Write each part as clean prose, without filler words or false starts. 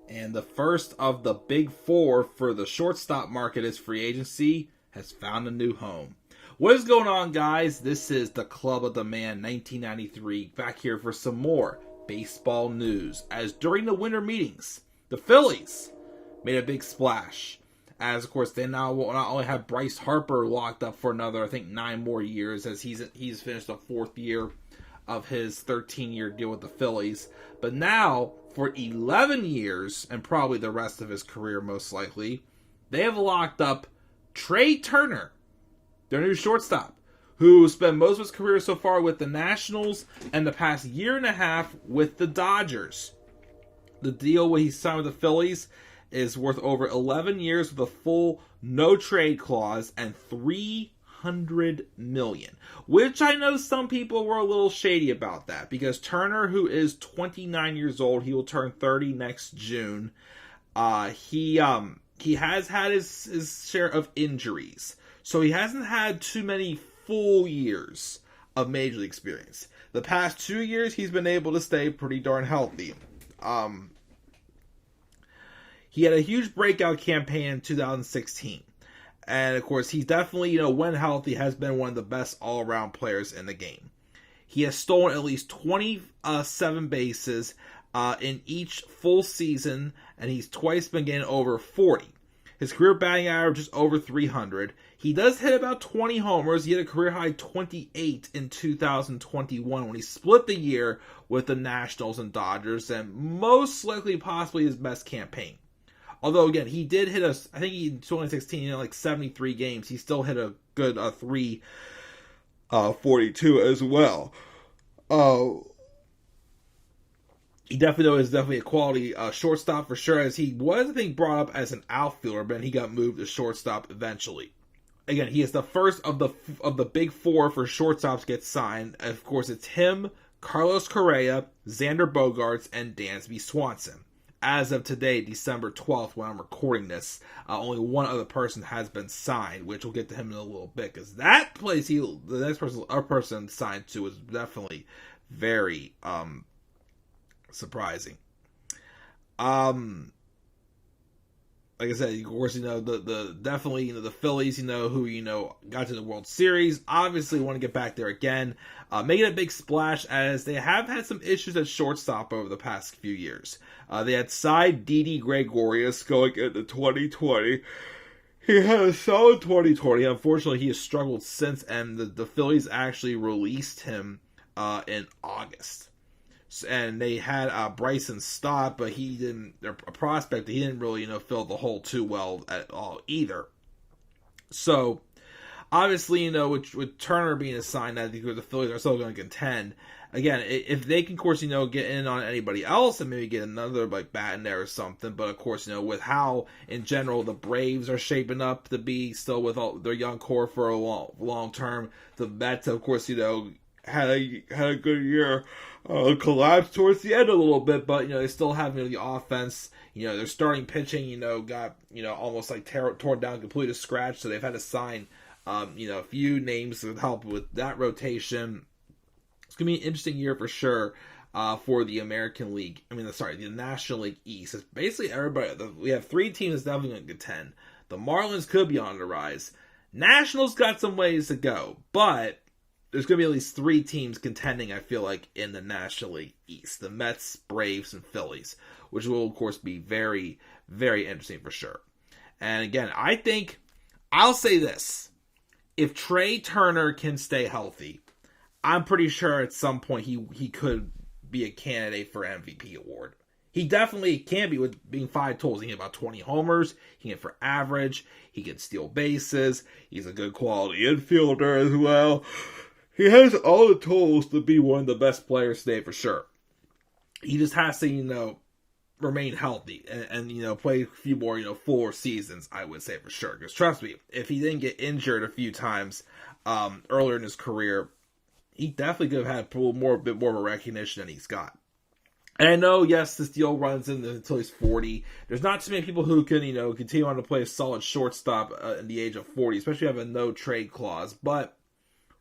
And the first of the big four for the shortstop market is free agency has found a new home. What is going on, guys? This is the Club of the Man 1993 back here for some more baseball news. As during the winter meetings, the Phillies made a big splash. As, of course, they now will not only have Bryce Harper locked up for another, I think, 9 more years, as he's finished the 4th year of his 13-year deal with the Phillies. But now, for 11 years, and probably the rest of his career most likely, they have locked up Trea Turner, their new shortstop, who spent most of his career so far with the Nationals and the past year and a half with the Dodgers. The deal where he signed with the Phillies is worth over 11 years with a full no-trade clause and $300 million, which I know some people were a little shady about that, because Turner, who is 29 years old, he will turn 30 next June. He has had his share of injuries, so he hasn't had too many full years of major league experience. The past 2 years, he's been able to stay pretty darn healthy. He had a huge breakout campaign in 2016. And, of course, he definitely, when healthy, has been one of the best all-around players in the game. He has stolen at least 27 bases in each full season, and he's twice been getting over 40. His career batting average is over 300. He does hit about 20 homers. He had a career-high 28 in 2021 when he split the year with the Nationals and Dodgers, and most likely possibly his best campaign. Although, again, he did hit I think in 2016, like 73 games, he still hit a good 342 as well. He definitely is a quality shortstop for sure, as he was, I think, brought up as an outfielder, but he got moved to shortstop eventually. Again, he is the first of the big four for shortstops to get signed. Of course, it's him, Carlos Correa, Xander Bogaerts, and Dansby Swanson. As of today, December 12th, when I'm recording this, only one other person has been signed, which we'll get to him in a little bit, because that place the next person signed to is definitely very surprising. Like I said, of course, definitely the Phillies, who got to the World Series, obviously want to get back there again, making a big splash, as they have had some issues at shortstop over the past few years. They had signed Didi Gregorius going into 2020. He had a solid 2020. Unfortunately, he has struggled since, and the Phillies actually released him in August. And they had Bryson Stott, but he didn't. A prospect, he didn't really, fill the hole too well at all either. So, obviously, with Turner being assigned, I think the Phillies are still going to contend. Again, if they can, of course, get in on anybody else and maybe get another bat in there or something. But of course, with how in general the Braves are shaping up to be still with all their young core for a long term, the Mets, of course, had a good year. Collapsed towards the end a little bit, but they still have the offense. Their starting pitching got almost like torn down completely to scratch, so they've had to sign a few names to help with that rotation. It's gonna be an interesting year for sure for the American League. The National League East. It's basically everybody. We have 3 teams that's definitely going to contend. The Marlins could be on the rise. Nationals got some ways to go, but there's going to be at least 3 teams contending, I feel like, in the National League East. The Mets, Braves, and Phillies, which will, of course, be very, very interesting for sure. And again, I think, I'll say this. If Trea Turner can stay healthy, I'm pretty sure at some point he could be a candidate for MVP award. He definitely can be, with being 5 tools. He can get about 20 homers. He can get for average. He can steal bases. He's a good quality infielder as well. He has all the tools to be one of the best players today for sure. He just has to, remain healthy and play a few more, full seasons, I would say for sure. Because trust me, if he didn't get injured a few times earlier in his career, he definitely could have had a bit more of a recognition than he's got. And I know, yes, this deal runs until he's 40. There's not too many people who can, continue on to play a solid shortstop at the age of 40, especially have a no-trade clause. But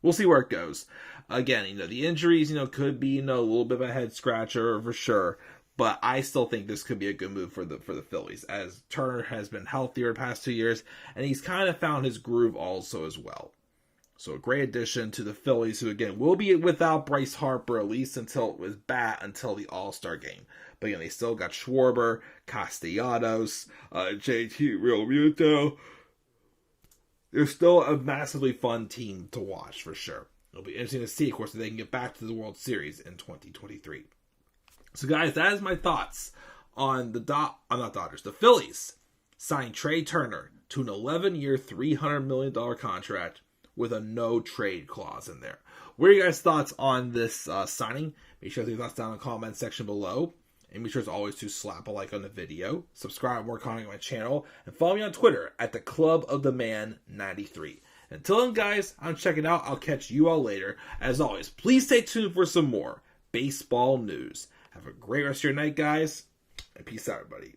we'll see where it goes. Again, the injuries, could be, a little bit of a head scratcher for sure. But I still think this could be a good move for the Phillies, as Turner has been healthier the past 2 years, and he's kind of found his groove also as well. So a great addition to the Phillies, who again will be without Bryce Harper at least until the All-Star game. But again, they still got Schwarber, Castellanos, JT Realmuto. They're still a massively fun team to watch for sure. It'll be interesting to see, of course, if they can get back to the World Series in 2023. So guys, that is my thoughts on the Phillies signed Trea Turner to an 11-year, $300 million contract with a no trade clause in there. What are your guys' thoughts on this signing? Make sure to leave your thoughts down in the comment section below. And be sure as always to slap a like on the video, subscribe, more content on my channel, and follow me on Twitter at the Club of the Man 93. Until then, guys, I'm checking out. I'll catch you all later. As always, please stay tuned for some more baseball news. Have a great rest of your night, guys, and peace out, everybody.